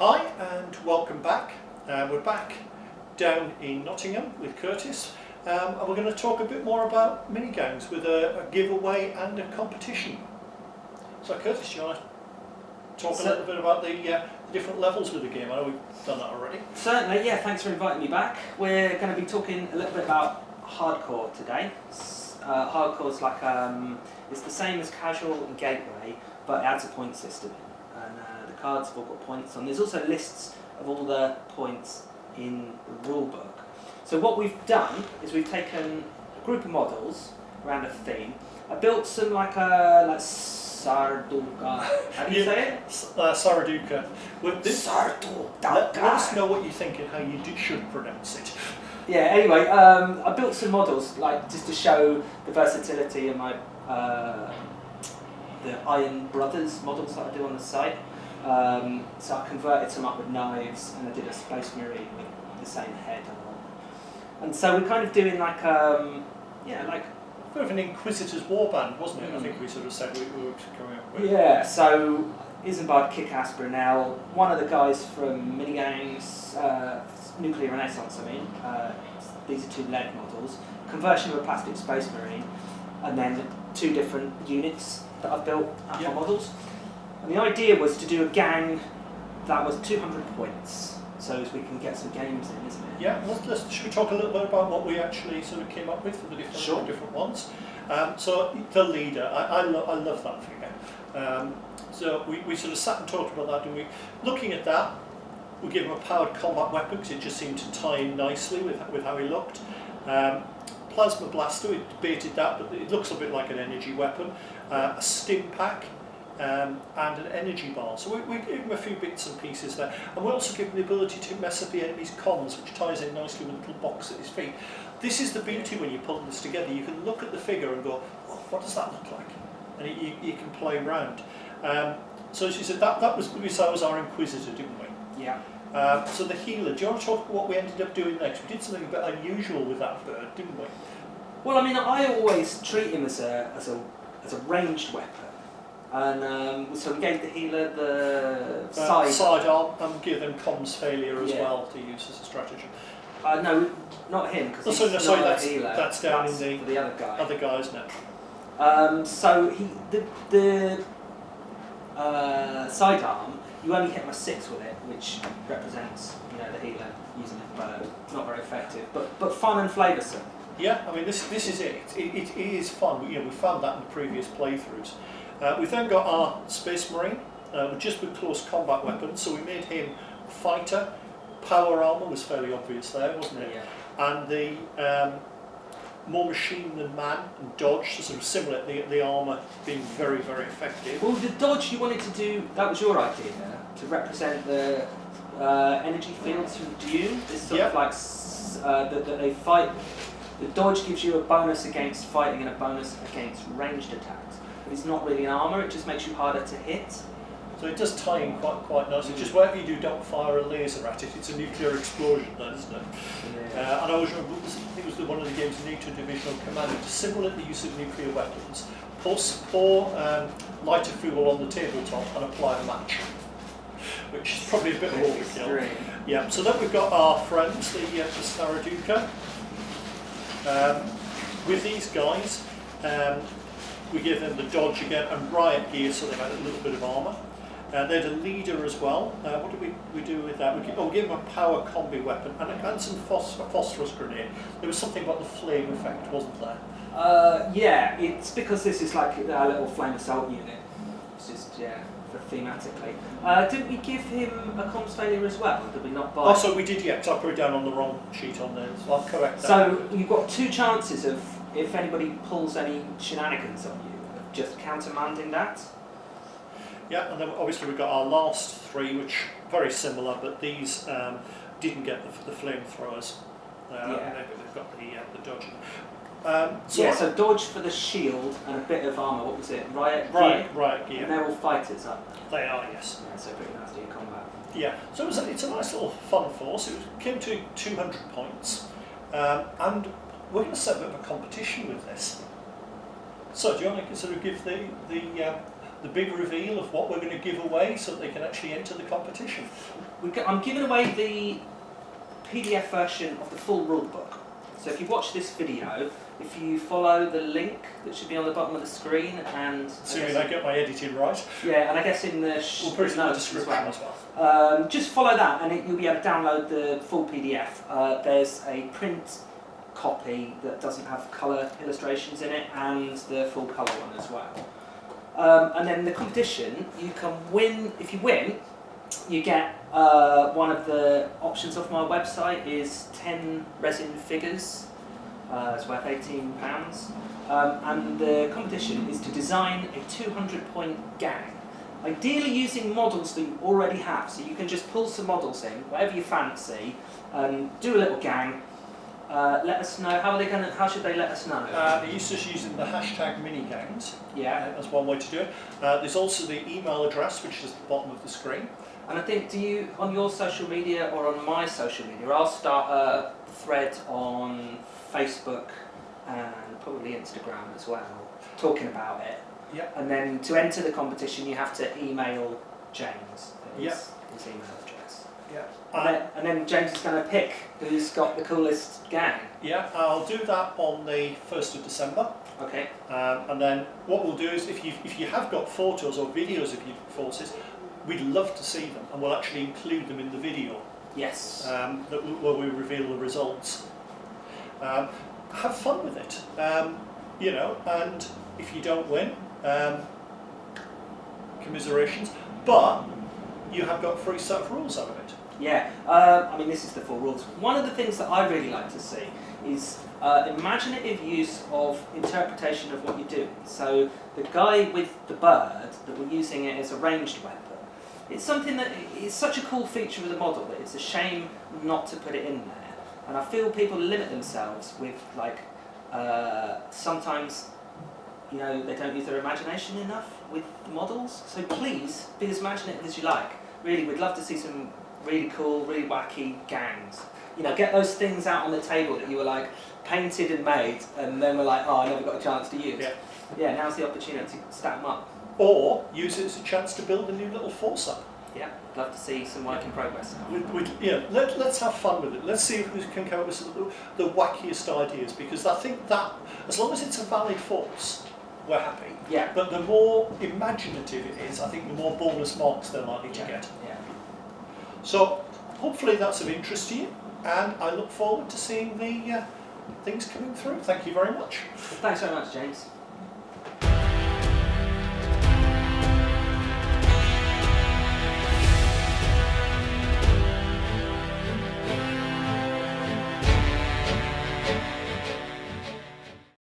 Hi and welcome back. We're back down in Nottingham with Curtis and we're going to talk a bit more about Minigangs with a giveaway and a competition. So Curtis, do you want to talk a little bit about the different levels with the game? I know we've done that already. Certainly, yeah, thanks for inviting me back. We're going to be talking a little bit about hardcore today. Hardcore's like, it's the same as casual and gateway, but it adds a point system in. And the cards have all got points on. There's also lists of all the points in the rule book. So what we've done is we've taken a group of models around a theme. I built some like Sarduka. How do you say it? Sarduka. Sarduka. Let us know what you think and how you should pronounce it. Yeah, anyway, I built some models like just to show the versatility of my the Iron Brothers models that I do on the site. So I converted some up with knives and I did a Space Marine with the same head and all. And so we're kind of doing like, like a bit of an Inquisitor's warband, wasn't it? I think we sort of said we were coming up with. Yeah, so Isambard, Kick-Ass, Brunel, one of the guys from Minigangs, Nuclear Renaissance, these are two lead models, conversion of a plastic Space Marine, and then two different units that I've built out of models. And the idea was to do a gang that was 200 points, so as we can get some games in, isn't it? Yeah, should we talk a little bit about what we actually sort of came up with for the different ones? So the leader, I love that figure. So we sort of sat and talked about that, and looking at that, we gave him a powered combat weapon because it just seemed to tie in nicely with how he looked. Plasma blaster, we debated that, but it looks a bit like an energy weapon. A stim pack and an energy bar. So we gave him a few bits and pieces there. And we also give him the ability to mess up the enemy's comms, which ties in nicely with a little box at his feet. This is the beauty when you pull this together. You can look at the figure and go, oh, what does that look like? And you can play around. So as you said, that was our Inquisitor, didn't we? Yeah. So the healer, do you want to talk about what we ended up doing next? We did something a bit unusual with that bird, didn't we? Well, I mean, I always treat him as a ranged weapon. And so we gave the healer the sidearm and give them comms failure as well to use as a stratagem. No, not him, because he's not a healer. That's down in the other guy. Other guy, isn't it? So the sidearm, you only hit my 6 with it, which represents the healer using a bow. Not very effective, but fun and flavoursome. Yeah, I mean this is it. It is fun. We found that in the previous playthroughs. We've then got our Space Marine, just with close combat weapons. So we made him a fighter. Power armour was fairly obvious there, wasn't it? Yeah. And the more machine than man and dodge, so sort of similar. The armour being very, very effective. Well, the dodge you wanted to do, that was your idea, to represent the energy fields from Dune. This sort of like that they fight. The dodge gives you a bonus against fighting and a bonus against ranged attacks. But it's not really an armour, it just makes you harder to hit. So it does tie in quite nicely. Just whatever you do, don't fire a laser at it. It's a nuclear explosion then, isn't it? Yeah. And I always remember, I think it was one of the games in NATO Divisional Command, to simulate the use of nuclear weapons, pour lighter fuel on the tabletop and apply a match. Which is probably a bit of overkill. Yeah, so then we've got our friends, the Snaraduka. With these guys, we give them the dodge again and riot gear, so they had a little bit of armour. They're the leader as well. What did we do with that? We gave them a power combi weapon and some phosphorus grenade. There was something about the flame effect, wasn't there? Yeah, it's because this is like a little flame assault unit. It's just, thematically. Didn't we give him a comms failure as well? Did we not buy? Oh, so we did, because I put it down on the wrong sheet on there, so I'll correct that. So you've got 2 chances of, if anybody pulls any shenanigans on you, of just countermanding that. Yeah, and then obviously we've got our last 3, which are very similar, but these didn't get the flamethrowers. They've got the dodge. So dodge for the shield and a bit of armour. What was it? Riot gear. And they're all fighters, aren't they? They are, yes. Yeah, so pretty nasty in combat. Yeah, so it's a nice little fun force. It came to 200 points, and we're going to set a bit of a competition with this. So do you want to sort of give the the big reveal of what we're going to give away so that they can actually enter the competition. I'm giving away the PDF version of the full rulebook. So if you watch this video, if you follow the link that should be on the bottom of the screen, and Assuming I get my editing right. Yeah, and I guess in the we'll put it in the notes description as well. Just follow that, and you'll be able to download the full PDF. There's a print copy that doesn't have colour illustrations in it, and the full colour one as well. And then the competition, you can win. If you win, you get one of the options off my website is 10 resin figures. It's worth £18. And the competition is to design a 200-point gang. Ideally using models that you already have, so you can just pull some models in, whatever you fancy, do a little gang. Let us know. How should they let us know? They're just using the hashtag Minigangs. Yeah. That's one way to do it. There's also the email address, which is at the bottom of the screen. And I think, do you, on your social media or on my social media, I'll start a thread on Facebook and probably Instagram as well, talking about it. Yeah. And then to enter the competition, you have to email James. His email address. Yeah. And then James is going to pick who's got the coolest gang. Yeah, I'll do that on the 1st of December. Okay. And then what we'll do is, if you have got photos or videos of your forces, we'd love to see them, and we'll actually include them in the video. Yes. Where we reveal the results. Have fun with it, you know, and if you don't win, commiserations, but you have got a free set of rules out of it. Yeah, I mean, this is the full rules. One of the things that I really like to see is imaginative use of interpretation of what you're doing. So the guy with the bird, that we're using it as a ranged weapon, it's something that is such a cool feature of the model that it's a shame not to put it in there. And I feel people limit themselves with, like, sometimes, you know, they don't use their imagination enough with the models. So please, be as imaginative as you like. Really, we'd love to see some really cool, really wacky gangs. You know, get those things out on the table that you were, like, painted and made, and then we're like, oh, I never got a chance to use. Yeah. Yeah, now's the opportunity to stack them up. Or use it as a chance to build a new little force up. Yeah, love to see some work in progress now. Let's have fun with it. Let's see if we can come up with some of the wackiest ideas, because I think that, as long as it's a valid force, we're happy. Yeah. But the more imaginative it is, I think the more bonus marks they're likely to get. Yeah. So hopefully that's of interest to you, and I look forward to seeing the things coming through. Thank you very much. Thanks very much, James.